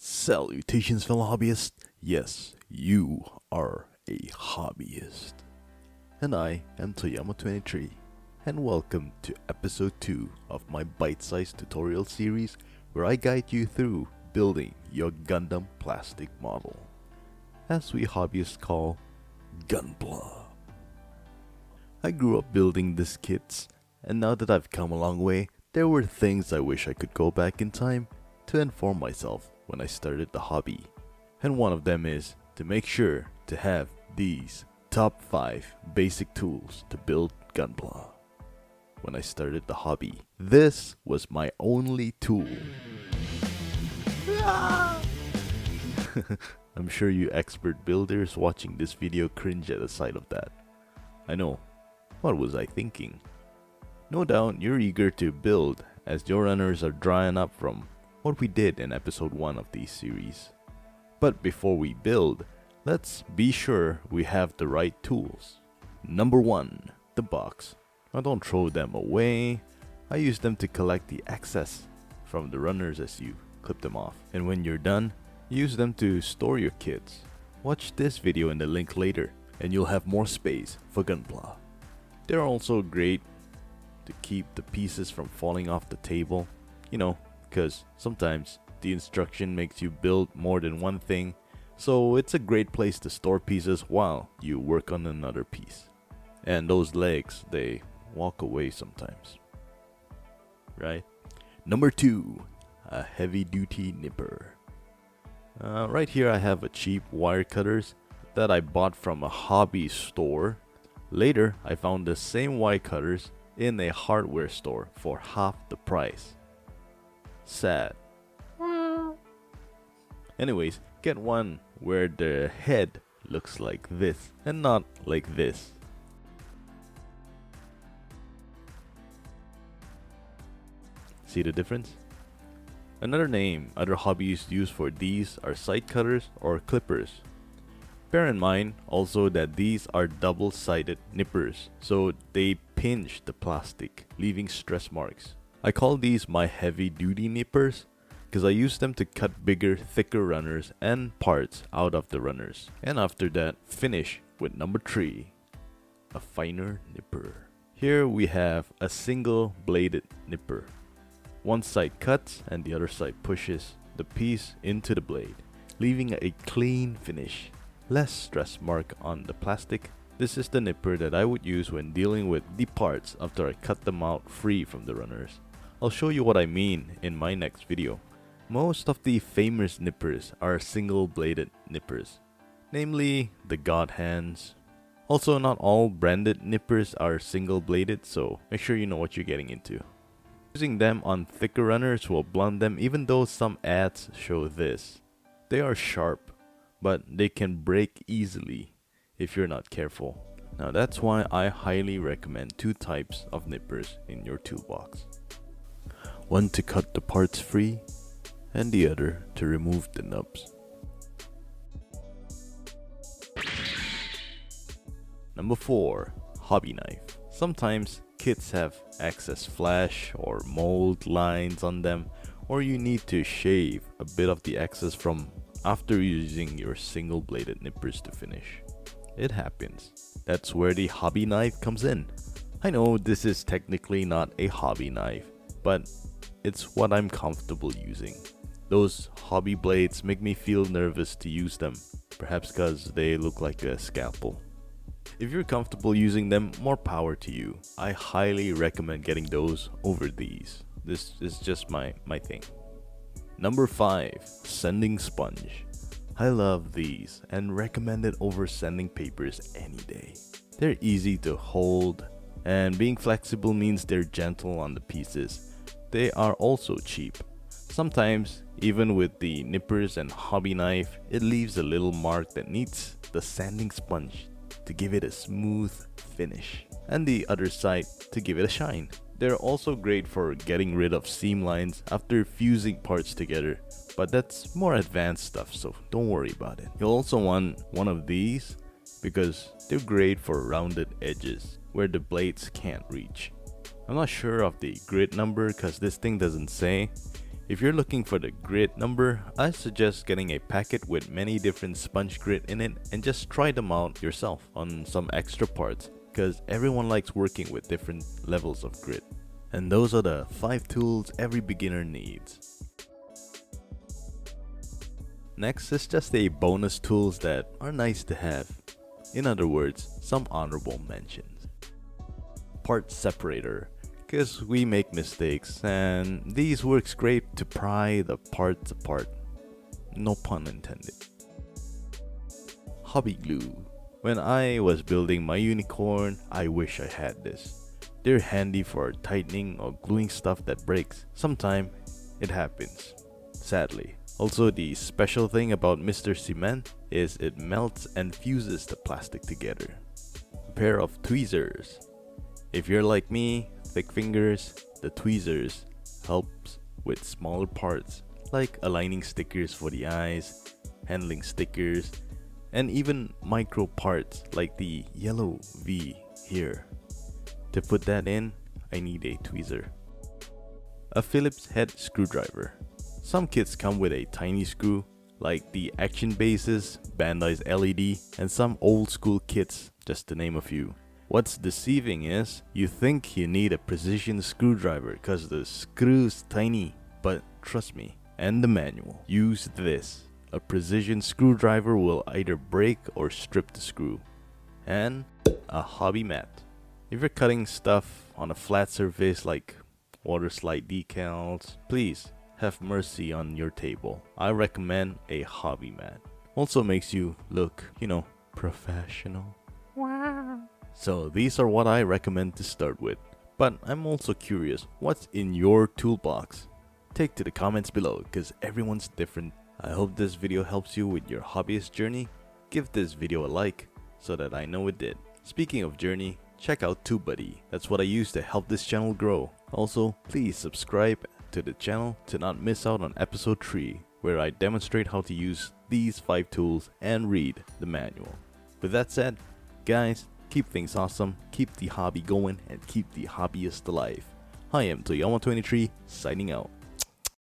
Salutations, fellow hobbyists. Yes, you are a hobbyist. And I am Toyama23, and welcome to episode 2 of my bite-sized tutorial series where I guide you through building your Gundam plastic model, as we hobbyists call Gunpla. I grew up building these kits, and now that I've come a long way, there were things I wish I could go back in time to inform myself when I started the hobby. And one of them is to make sure to have these top 5 basic tools to build Gunpla. When I started the hobby, this was my only tool. I'm sure you expert builders watching this video cringe at the sight of that. I know. What was I thinking? No doubt you're eager to build as your runners are drying up from what we did in episode 1 of this series. But before we build, let's be sure we have the right tools. Number 1, the box. Now don't throw them away. I use them to collect the excess from the runners as you clip them off. And when you're done, use them to store your kits. Watch this video in the link later and you'll have more space for Gunpla. They're also great to keep the pieces from falling off the table. Because sometimes the instruction makes you build more than one thing, so it's a great place to store pieces while you work on another piece. And those legs, they walk away sometimes, right? Number 2, a heavy-duty nipper. Right here I have a cheap wire cutters that I bought from a hobby store. Later, I found the same wire cutters in a hardware store for half the price. Sad. Anyways, get one where the head looks like this and not like this. See the difference? Another name other hobbyists use for these are side cutters or clippers. Bear in mind also that these are double-sided nippers, so they pinch the plastic, leaving stress marks. I call these my heavy-duty nippers because I use them to cut bigger, thicker runners and parts out of the runners. And after that, finish with number 3, a finer nipper. Here we have a single-bladed nipper. One side cuts and the other side pushes the piece into the blade, leaving a clean finish. Less stress mark on the plastic. This is the nipper that I would use when dealing with the parts after I cut them out free from the runners. I'll show you what I mean in my next video. Most of the famous nippers are single-bladed nippers, namely the God Hands. Also, not all branded nippers are single-bladed, so make sure you know what you're getting into. Using them on thicker runners will blunt them, even though some ads show this. They are sharp, but they can break easily if you're not careful. Now that's why I highly recommend 2 types of nippers in your toolbox. One to cut the parts free, and the other to remove the nubs. Number 4, hobby knife. Sometimes kits have excess flash or mold lines on them, or you need to shave a bit of the excess from after using your single-bladed nippers to finish. It happens. That's where the hobby knife comes in. I know this is technically not a hobby knife, but it's what I'm comfortable using. Those hobby blades make me feel nervous to use them, perhaps because they look like a scalpel. If you're comfortable using them, more power to you. I highly recommend getting those over these. This is just my thing. Number 5, sanding sponge. I love these and recommend it over sanding papers any day. They're easy to hold, and being flexible means they're gentle on the pieces. They are also cheap. Sometimes, even with the nippers and hobby knife, it leaves a little mark that needs the sanding sponge to give it a smooth finish, and the other side to give it a shine. They're also great for getting rid of seam lines after fusing parts together, but that's more advanced stuff, so don't worry about it. You'll also want one of these because they're great for rounded edges where the blades can't reach. I'm not sure of the grit number because this thing doesn't say. If you're looking for the grit number, I suggest getting a packet with many different sponge grit in it and just try them out yourself on some extra parts, because everyone likes working with different levels of grit. And those are the 5 tools every beginner needs. Next is just a bonus tools that are nice to have. In other words, some honorable mentions. Part separator, because we make mistakes and these works great to pry the parts apart. No pun intended. Hobby glue. When I was building my unicorn, I wish I had this. They're handy for tightening or gluing stuff that breaks. Sometimes it happens, sadly. Also, the special thing about Mr. Cement is it melts and fuses the plastic together. A pair of tweezers. If you're like me, thick fingers, the tweezers helps with smaller parts like aligning stickers for the eyes, handling stickers, and even micro parts like the yellow V here. To put that in, I need a tweezer. A Phillips head screwdriver. Some kits come with a tiny screw, like the Action Bases, Bandai's LED, and some old school kits, just to name a few. What's deceiving is, you think you need a precision screwdriver because the screw's tiny, but trust me, and the manual, use this. A precision screwdriver will either break or strip the screw. And a hobby mat. If you're cutting stuff on a flat surface like water slide decals, please have mercy on your table. I recommend a hobby mat. Also makes you look, professional. Wow. So these are what I recommend to start with. But I'm also curious, what's in your toolbox? Take to the comments below, because everyone's different. I hope this video helps you with your hobbyist journey. Give this video a like so that I know it did. Speaking of journey, check out tubebuddy. That's what I use to help this channel grow. Also, please subscribe to the channel to not miss out on episode 3, where I demonstrate how to use these 5 tools and read the manual. With that said, guys, keep things awesome, keep the hobby going, and keep the hobbyist alive. I am Toyama23, signing out.